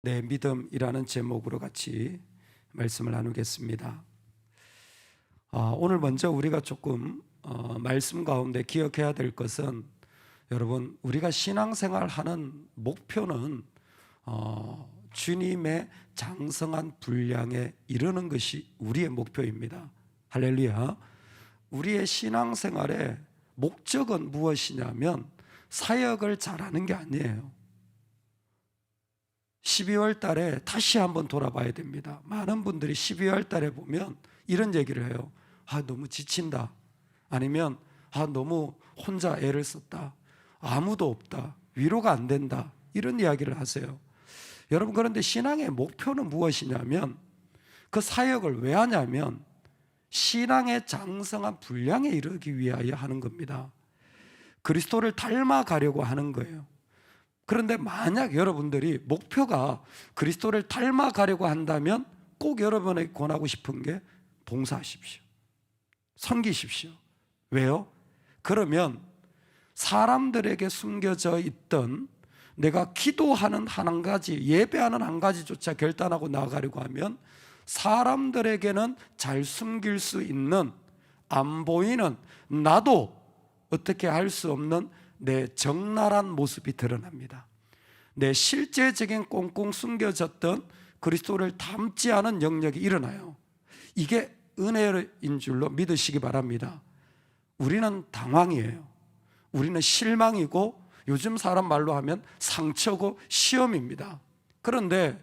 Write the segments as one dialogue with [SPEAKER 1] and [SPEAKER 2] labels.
[SPEAKER 1] 내 믿음이라는 제목으로 같이 말씀을 나누겠습니다. 오늘 먼저 우리가 조금 말씀 가운데 기억해야 될 것은, 여러분, 우리가 신앙생활하는 목표는 주님의 장성한 분량에 이르는 것이 우리의 목표입니다. 할렐루야. 우리의 신앙생활의 목적은 무엇이냐면 사역을 잘하는 게 아니에요. 12월 달에 다시 한번 돌아봐야 됩니다. 많은 분들이 12월 달에 보면 이런 얘기를 해요. 너무 지친다. 아니면 너무 혼자 애를 썼다. 아무도 없다. 위로가 안 된다. 이런 이야기를 하세요. 여러분, 그런데 신앙의 목표는 무엇이냐면, 그 사역을 왜 하냐면 신앙의 장성한 분량에 이르기 위하여 하는 겁니다. 그리스도를 닮아가려고 하는 거예요. 그런데 만약 여러분들이 목표가 그리스도를 닮아가려고 한다면 꼭 여러분에게 권하고 싶은 게 봉사하십시오. 섬기십시오. 왜요? 그러면 사람들에게 숨겨져 있던 내가 기도하는 한 가지, 예배하는 한 가지조차 결단하고 나아가려고 하면 사람들에게는 잘 숨길 수 있는, 안 보이는, 나도 어떻게 할 수 없는 내 적나라한 모습이 드러납니다. 내 실제적인 꽁꽁 숨겨졌던 그리스도를 닮지 않은 영역이 일어나요. 이게 은혜인 줄로 믿으시기 바랍니다. 우리는 당황이에요. 우리는 실망이고, 요즘 사람 말로 하면 상처고 시험입니다. 그런데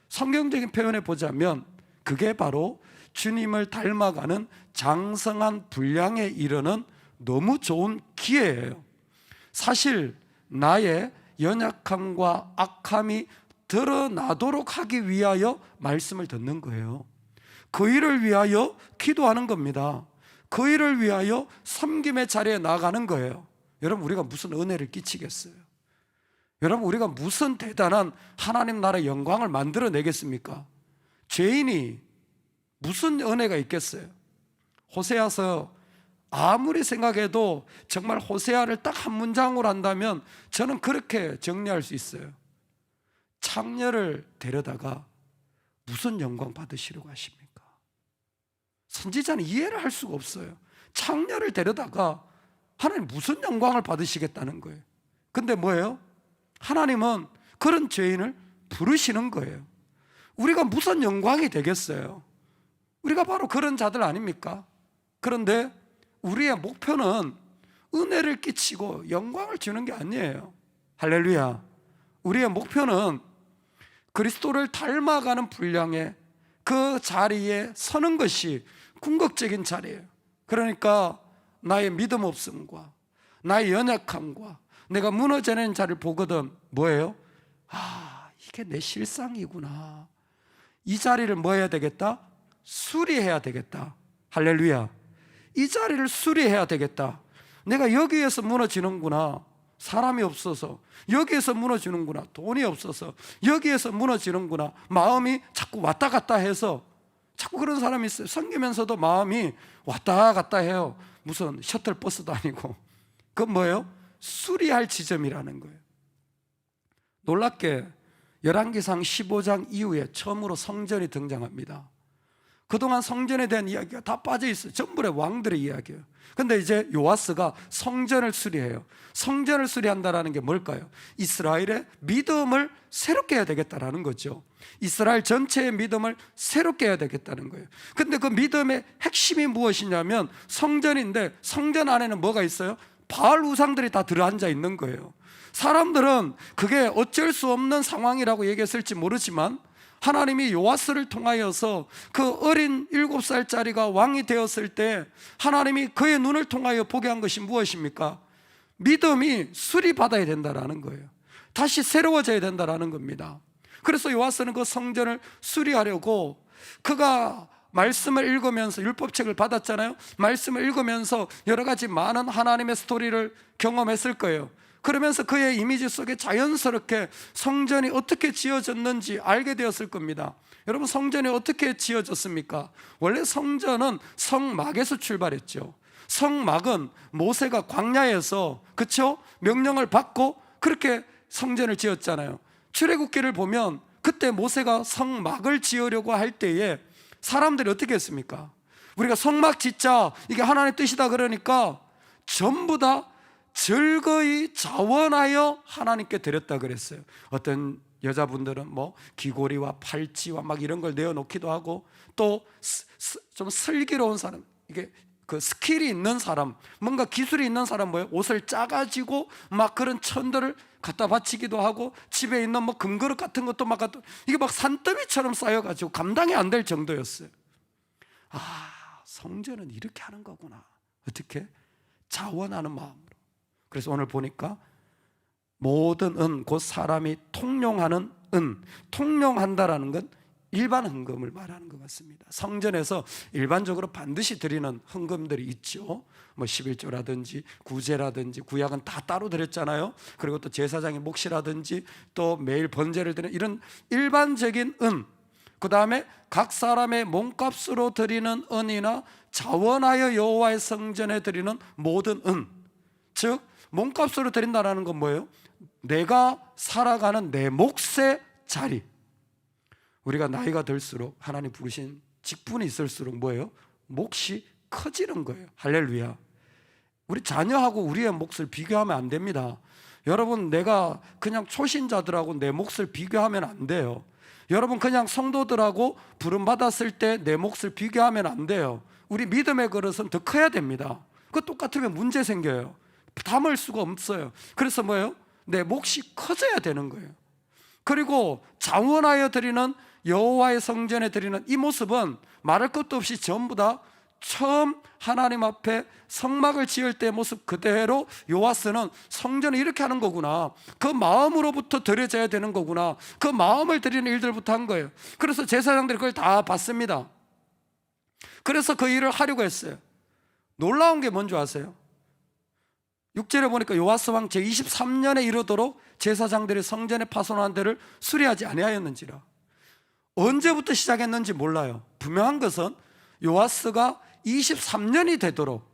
[SPEAKER 1] 성경적인 표현에 보자면 그게 바로 주님을 닮아가는 장성한 분량에 이르는 너무 좋은 기회예요. 사실 나의 연약함과 악함이 드러나도록 하기 위하여 말씀을 듣는 거예요. 그 일을 위하여 기도하는 겁니다. 그 일을 위하여 섬김의 자리에 나가는 거예요. 여러분, 우리가 무슨 은혜를 끼치겠어요? 여러분, 우리가 무슨 대단한 하나님 나라의 영광을 만들어내겠습니까? 죄인이 무슨 은혜가 있겠어요? 호세아서 아무리 생각해도 정말 호세아를 딱 한 문장으로 한다면 저는 그렇게 정리할 수 있어요. 창녀를 데려다가 무슨 영광 받으시려고 하십니까? 선지자는 이해를 할 수가 없어요. 창녀를 데려다가 하나님 무슨 영광을 받으시겠다는 거예요. 근데 뭐예요? 하나님은 그런 죄인을 부르시는 거예요. 우리가 무슨 영광이 되겠어요? 우리가 바로 그런 자들 아닙니까? 그런데 우리의 목표는 은혜를 끼치고 영광을 주는 게 아니에요. 할렐루야. 우리의 목표는 그리스도를 닮아가는 분량의 그 자리에 서는 것이 궁극적인 자리예요. 그러니까 나의 믿음 없음과 나의 연약함과 내가 무너지는 자를 보거든 뭐예요? 이게 내 실상이구나. 이 자리를 뭐 해야 되겠다? 수리해야 되겠다. 할렐루야. 이 자리를 수리해야 되겠다. 내가 여기에서 무너지는구나. 사람이 없어서. 여기에서 무너지는구나. 돈이 없어서. 여기에서 무너지는구나. 마음이 자꾸 왔다 갔다 해서, 자꾸 그런 사람이 있어요. 섬기면서도 마음이 왔다 갔다 해요. 무슨 셔틀버스도 아니고. 그건 뭐예요? 수리할 지점이라는 거예요. 놀랍게 열왕기상 15장 이후에 처음으로 성전이 등장합니다. 그동안 성전에 대한 이야기가 다 빠져 있어요. 전부 다 왕들의 이야기예요. 근데 이제 요아스가 성전을 수리해요. 성전을 수리한다는 게 뭘까요? 이스라엘의 믿음을 새롭게 해야 되겠다는 거죠. 이스라엘 전체의 믿음을 새롭게 해야 되겠다는 거예요. 근데 그 믿음의 핵심이 무엇이냐면 성전인데, 성전 안에는 뭐가 있어요? 바알 우상들이 다 들어앉아 있는 거예요. 사람들은 그게 어쩔 수 없는 상황이라고 얘기했을지 모르지만 하나님이 요아스를 통하여서 그 어린 7살짜리가 왕이 되었을 때 하나님이 그의 눈을 통하여 보게 한 것이 무엇입니까? 믿음이 수리받아야 된다는 거예요. 다시 새로워져야 된다는 겁니다. 그래서 요아스는 그 성전을 수리하려고 그가 말씀을 읽으면서, 율법책을 받았잖아요. 말씀을 읽으면서 여러 가지 많은 하나님의 스토리를 경험했을 거예요. 그러면서 그의 이미지 속에 자연스럽게 성전이 어떻게 지어졌는지 알게 되었을 겁니다. 여러분, 성전이 어떻게 지어졌습니까? 원래 성전은 성막에서 출발했죠. 성막은 모세가 광야에서, 그쵸? 명령을 받고 그렇게 성전을 지었잖아요. 출애굽기를 보면 그때 모세가 성막을 지으려고 할 때에 사람들이 어떻게 했습니까? 우리가 성막 짓자, 이게 하나님의 뜻이다 그러니까 전부 다 즐거이 자원하여 하나님께 드렸다 그랬어요. 어떤 여자분들은 뭐 귀고리와 팔찌와 막 이런 걸 내어놓기도 하고, 또 좀 슬기로운 사람, 이게 그 스킬이 있는 사람, 뭔가 기술이 있는 사람, 뭐예요? 옷을 짜가지고 막 그런 천들을 갖다 바치기도 하고, 집에 있는 뭐 금그릇 같은 것도 막 이게 막 산더미처럼 쌓여가지고 감당이 안 될 정도였어요. 아, 성전은 이렇게 하는 거구나. 어떻게? 자원하는 마음으로. 그래서 오늘 보니까 모든 은, 곧 사람이 통용하는 은, 통용한다라는 건 일반 헌금을 말하는 것 같습니다. 성전에서 일반적으로 반드시 드리는 헌금들이 있죠. 뭐 11조라든지 구제라든지, 구약은 다 따로 드렸잖아요. 그리고 또 제사장의 몫이라든지 또 매일 번제를 드리는 이런 일반적인 은, 그 다음에 각 사람의 몸값으로 드리는 은이나 자원하여 여호와의 성전에 드리는 모든 은, 즉 몸값으로 드린다는 건 뭐예요? 내가 살아가는 내 몫의 자리. 우리가 나이가 들수록 하나님 부르신 직분이 있을수록 뭐예요? 몫이 커지는 거예요. 할렐루야. 우리 자녀하고 우리의 몫을 비교하면 안 됩니다. 여러분, 내가 그냥 초신자들하고 내 몫을 비교하면 안 돼요. 여러분, 그냥 성도들하고 부름받았을 때 내 몫을 비교하면 안 돼요. 우리 믿음의 그릇은 더 커야 됩니다. 그거 똑같으면 문제 생겨요. 담을 수가 없어요. 그래서 뭐예요? 내 몫이 커져야 되는 거예요. 그리고 자원하여 드리는 여호와의 성전에 드리는 이 모습은 말할 것도 없이 전부 다 처음 하나님 앞에 성막을 지을 때의 모습 그대로 요아스는 성전을 이렇게 하는 거구나, 그 마음으로부터 드려져야 되는 거구나, 그 마음을 드리는 일들부터 한 거예요. 그래서 제사장들이 그걸 다 봤습니다. 그래서 그 일을 하려고 했어요. 놀라운 게 뭔지 아세요? 6절에 보니까 요아스 왕 제23년에 이르도록 제사장들이 성전에 파손한 데를 수리하지 아니하였는지라. 언제부터 시작했는지 몰라요. 분명한 것은 요아스가 23년이 되도록,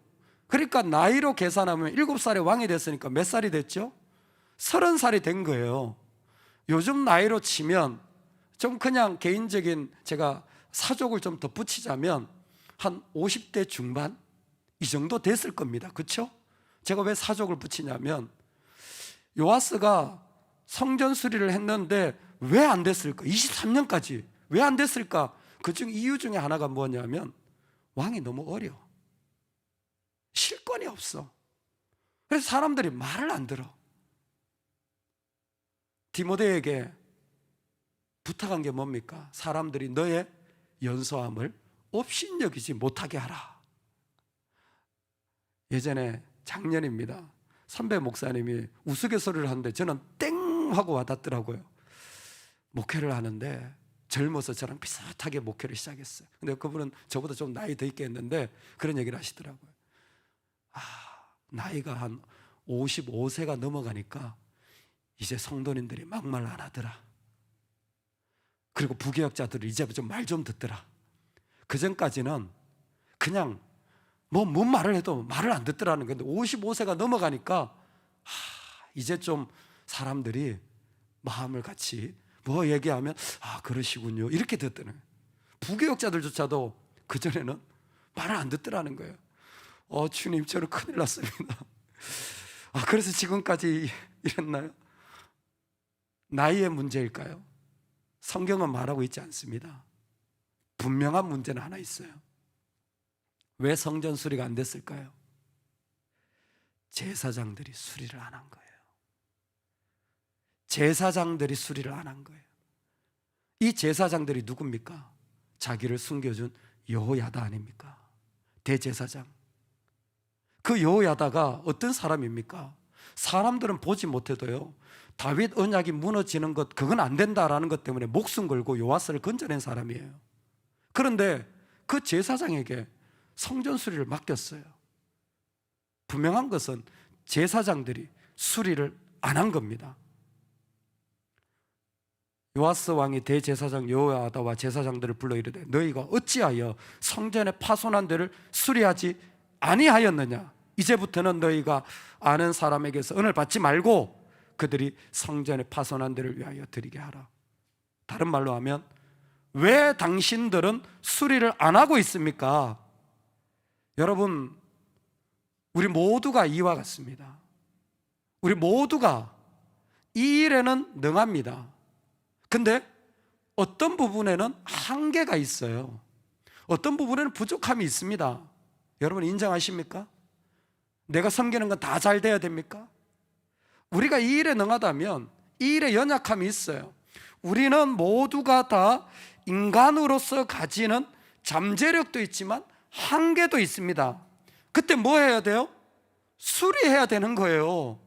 [SPEAKER 1] 그러니까 나이로 계산하면 7살에 왕이 됐으니까 몇 살이 됐죠? 30살이 된 거예요. 요즘 나이로 치면 좀 그냥 개인적인 제가 사족을 좀 덧붙이자면 한 50대 중반 이 정도 됐을 겁니다. 그렇죠? 제가 왜 사족을 붙이냐면 요아스가 성전 수리를 했는데 왜 안 됐을까? 23년까지 왜 안 됐을까? 그중 이유 중에 하나가 뭐냐면 왕이 너무 어려, 실권이 없어. 그래서 사람들이 말을 안 들어. 디모데에게 부탁한 게 뭡니까? 사람들이 너의 연소함을 업신여기지 못하게 하라. 예전에 작년입니다. 선배 목사님이 우스갯소리를 하는데 저는 땡 하고 와닿더라고요. 목회를 하는데 젊어서 저랑 비슷하게 목회를 시작했어요. 근데 그분은 저보다 좀 나이 더 있게 했는데 그런 얘기를 하시더라고요. 나이가 한 55세가 넘어가니까 이제 성도님들이 막말 안 하더라. 그리고 부교역자들이 이제 좀 말 좀 듣더라. 그전까지는 그냥 뭔 말을 해도 말을 안 듣더라는 건데 55세가 넘어가니까 이제 좀 사람들이 마음을 같이 뭐 얘기하면 그러시군요 이렇게 듣더라고요. 부교역자들조차도 그전에는 말을 안 듣더라는 거예요. 주님, 저는 큰일 났습니다. 그래서 지금까지 이랬나요? 나이의 문제일까요? 성경은 말하고 있지 않습니다. 분명한 문제는 하나 있어요. 왜 성전 수리가 안 됐을까요? 제사장들이 수리를 안 한 거예요. 제사장들이 수리를 안 한 거예요. 이 제사장들이 누굽니까? 자기를 숨겨준 여호야다 아닙니까? 대제사장. 그 여호야다가 어떤 사람입니까? 사람들은 보지 못해도요, 다윗 언약이 무너지는 것, 그건 안 된다라는 것 때문에 목숨 걸고 요아스를 건져낸 사람이에요. 그런데 그 제사장에게 성전 수리를 맡겼어요. 분명한 것은 제사장들이 수리를 안 한 겁니다. 요아스 왕이 대제사장 여호야다와 제사장들을 불러 이르되 너희가 어찌하여 성전에 파손한 데를 수리하지 아니하였느냐? 이제부터는 너희가 아는 사람에게서 은을 받지 말고 그들이 성전에 파손한 데를 위하여 드리게 하라. 다른 말로 하면 왜 당신들은 수리를 안 하고 있습니까? 여러분, 우리 모두가 이와 같습니다. 우리 모두가 이 일에는 능합니다. 근데 어떤 부분에는 한계가 있어요. 어떤 부분에는 부족함이 있습니다. 여러분 인정하십니까? 내가 섬기는 건 다 잘 돼야 됩니까? 우리가 이 일에 능하다면 이 일에 연약함이 있어요. 우리는 모두가 다 인간으로서 가지는 잠재력도 있지만 한계도 있습니다. 그때 뭐 해야 돼요? 수리해야 되는 거예요.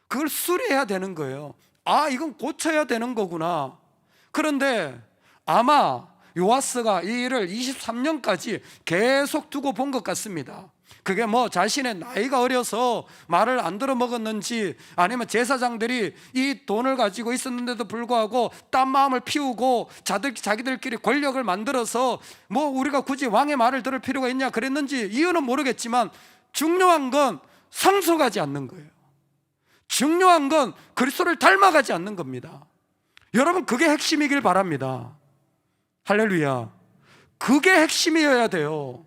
[SPEAKER 1] 그걸 수리해야 되는 거예요. 아, 이건 고쳐야 되는 거구나. 그런데 아마 요아스가 이 일을 23년까지 계속 두고 본 것 같습니다. 그게 뭐 자신의 나이가 어려서 말을 안 들어 먹었는지, 아니면 제사장들이 이 돈을 가지고 있었는데도 불구하고 딴 마음을 피우고 자기들끼리 권력을 만들어서 뭐 우리가 굳이 왕의 말을 들을 필요가 있냐 그랬는지 이유는 모르겠지만 중요한 건 상속하지 않는 거예요. 중요한 건 그리스도를 닮아가지 않는 겁니다. 여러분, 그게 핵심이길 바랍니다. 할렐루야. 그게 핵심이어야 돼요.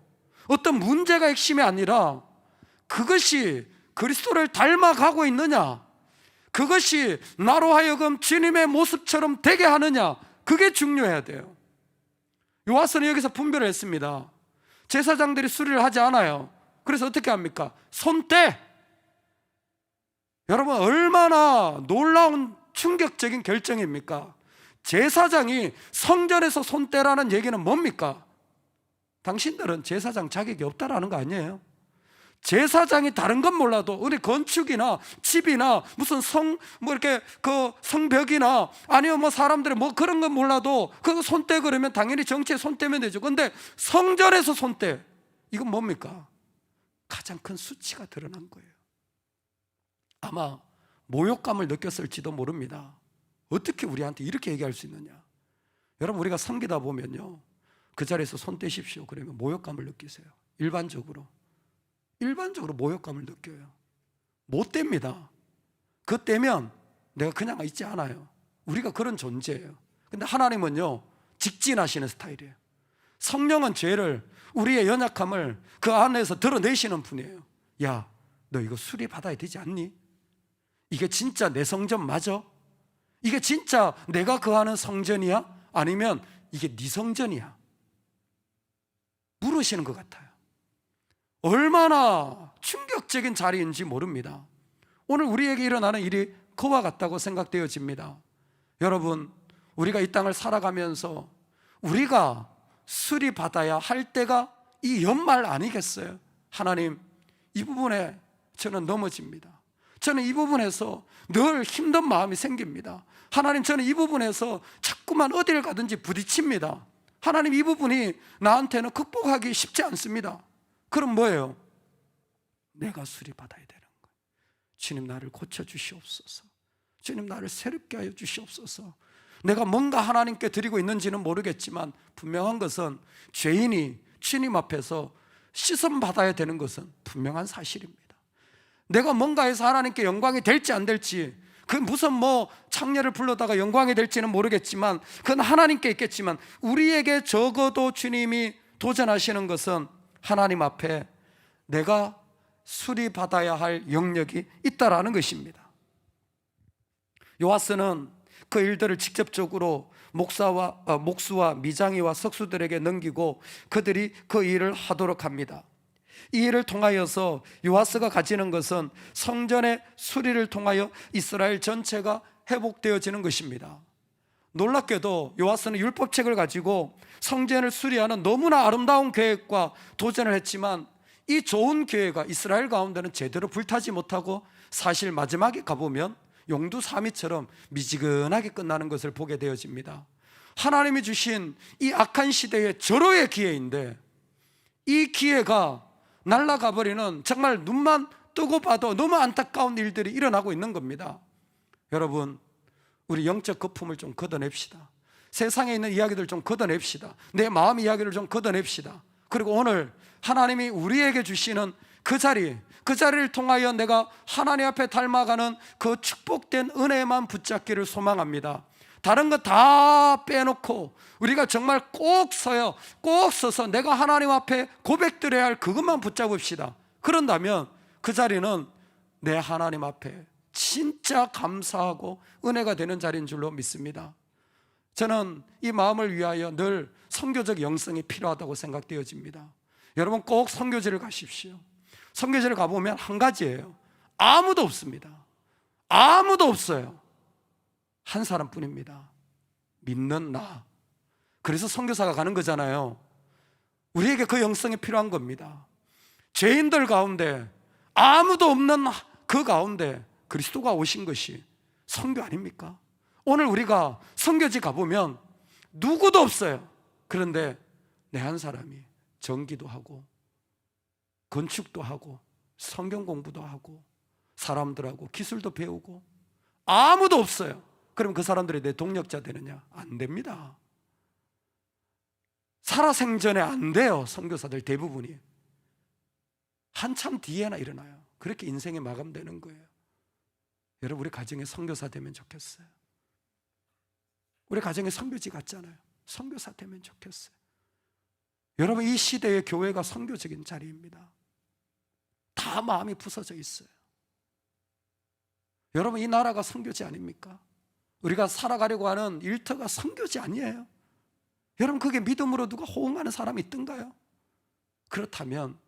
[SPEAKER 1] 어떤 문제가 핵심이 아니라 그것이 그리스도를 닮아가고 있느냐, 그것이 나로 하여금 주님의 모습처럼 되게 하느냐, 그게 중요해야 돼요. 요아스는 여기서 분별을 했습니다. 제사장들이 수리를 하지 않아요. 그래서 어떻게 합니까? 손떼. 여러분, 얼마나 놀라운 충격적인 결정입니까? 제사장이 성전에서 손떼라는 얘기는 뭡니까? 당신들은 제사장 자격이 없다라는 거 아니에요? 제사장이 다른 건 몰라도 우리 건축이나 집이나 무슨 이렇게 그 성벽이나 아니면 뭐 사람들이 뭐 그런 건 몰라도 그거 손떼 그러면 당연히 정치에 손떼면 되죠. 근데 성전에서 손떼, 이건 뭡니까? 가장 큰 수치가 드러난 거예요. 아마 모욕감을 느꼈을지도 모릅니다. 어떻게 우리한테 이렇게 얘기할 수 있느냐? 여러분, 우리가 섬기다 보면요, 그 자리에서 손 떼십시오 그러면 모욕감을 느끼세요. 일반적으로 모욕감을 느껴요. 못 뗍니다. 그거 떼면 내가 그냥 있지 않아요. 우리가 그런 존재예요. 근데 하나님은요, 직진하시는 스타일이에요. 성령은 죄를, 우리의 연약함을 그 안에서 드러내시는 분이에요. 야, 너 이거 수리 받아야 되지 않니? 이게 진짜 내 성전 맞아? 이게 진짜 내가 거하는 성전이야? 아니면 이게 네 성전이야? 물으시는 것 같아요. 얼마나 충격적인 자리인지 모릅니다. 오늘 우리에게 일어나는 일이 그와 같다고 생각되어집니다. 여러분, 우리가 이 땅을 살아가면서 우리가 수리받아야 할 때가 이 연말 아니겠어요? 하나님, 이 부분에 저는 넘어집니다. 저는 이 부분에서 늘 힘든 마음이 생깁니다. 하나님, 저는 이 부분에서 자꾸만 어디를 가든지 부딪힙니다. 하나님, 이 부분이 나한테는 극복하기 쉽지 않습니다. 그럼 뭐예요? 내가 수리받아야 되는 거예요. 주님, 나를 고쳐주시옵소서. 주님, 나를 새롭게 하여 주시옵소서. 내가 뭔가 하나님께 드리고 있는지는 모르겠지만 분명한 것은 죄인이 주님 앞에서 시선받아야 되는 것은 분명한 사실입니다. 내가 뭔가 해서 하나님께 영광이 될지 안 될지, 그 무슨 뭐 창녀를 불러다가 영광이 될지는 모르겠지만 그건 하나님께 있겠지만, 우리에게 적어도 주님이 도전하시는 것은 하나님 앞에 내가 수리받아야 할 영역이 있다라는 것입니다. 요아스는 그 일들을 직접적으로 목수와 미장이와 석수들에게 넘기고 그들이 그 일을 하도록 합니다. 이 일을 통하여서 요아스가 가지는 것은 성전의 수리를 통하여 이스라엘 전체가 회복되어지는 것입니다. 놀랍게도 요아스는 율법책을 가지고 성전을 수리하는 너무나 아름다운 계획과 도전을 했지만 이 좋은 계획가 이스라엘 가운데는 제대로 불타지 못하고 사실 마지막에 가보면 용두사미처럼 미지근하게 끝나는 것을 보게 되어집니다. 하나님이 주신 이 악한 시대의 절호의 기회인데 이 기회가 날아가 버리는, 정말 눈만 뜨고 봐도 너무 안타까운 일들이 일어나고 있는 겁니다. 여러분, 우리 영적 거품을 좀 걷어냅시다. 세상에 있는 이야기들 좀 걷어냅시다. 내 마음 이야기를 좀 걷어냅시다. 그리고 오늘 하나님이 우리에게 주시는 그 자리를 통하여 내가 하나님 앞에 닮아가는 그 축복된 은혜만 붙잡기를 소망합니다. 다른 거 다 빼놓고 우리가 정말 꼭 서요. 꼭 서서 내가 하나님 앞에 고백드려야 할 그것만 붙잡읍시다. 그런다면 그 자리는 내 하나님 앞에 진짜 감사하고 은혜가 되는 자리인 줄로 믿습니다. 저는 이 마음을 위하여 늘 선교적 영성이 필요하다고 생각되어집니다. 여러분 꼭 선교지를 가십시오. 선교지를 가보면 한 가지예요. 아무도 없습니다. 아무도 없어요. 한 사람뿐입니다. 믿는 나. 그래서 선교사가 가는 거잖아요. 우리에게 그 영성이 필요한 겁니다. 죄인들 가운데 아무도 없는 그 가운데 그리스도가 오신 것이 선교 아닙니까? 오늘 우리가 선교지 가보면 누구도 없어요. 그런데 내 한 사람이 전기도 하고 건축도 하고 성경 공부도 하고 사람들하고 기술도 배우고 아무도 없어요. 그럼 그 사람들이 내 동력자 되느냐? 안 됩니다. 살아생전에 안 돼요. 선교사들 대부분이 한참 뒤에나 일어나요. 그렇게 인생이 마감되는 거예요. 여러분 우리 가정에 선교사 되면 좋겠어요. 우리 가정에 선교지 같잖아요. 선교사 되면 좋겠어요. 여러분 이 시대의 교회가 선교적인 자리입니다. 다 마음이 부서져 있어요. 여러분 이 나라가 선교지 아닙니까? 우리가 살아가려고 하는 일터가 선교지 아니에요? 여러분 그게 믿음으로 누가 호응하는 사람이 있던가요? 그렇다면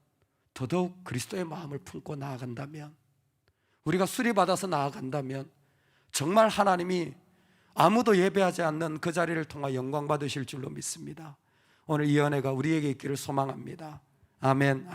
[SPEAKER 1] 더더욱 그리스도의 마음을 품고 나아간다면, 우리가 수리받아서 나아간다면 정말 하나님이 아무도 예배하지 않는 그 자리를 통해 영광 받으실 줄로 믿습니다. 오늘 이 은혜가 우리에게 있기를 소망합니다. 아멘.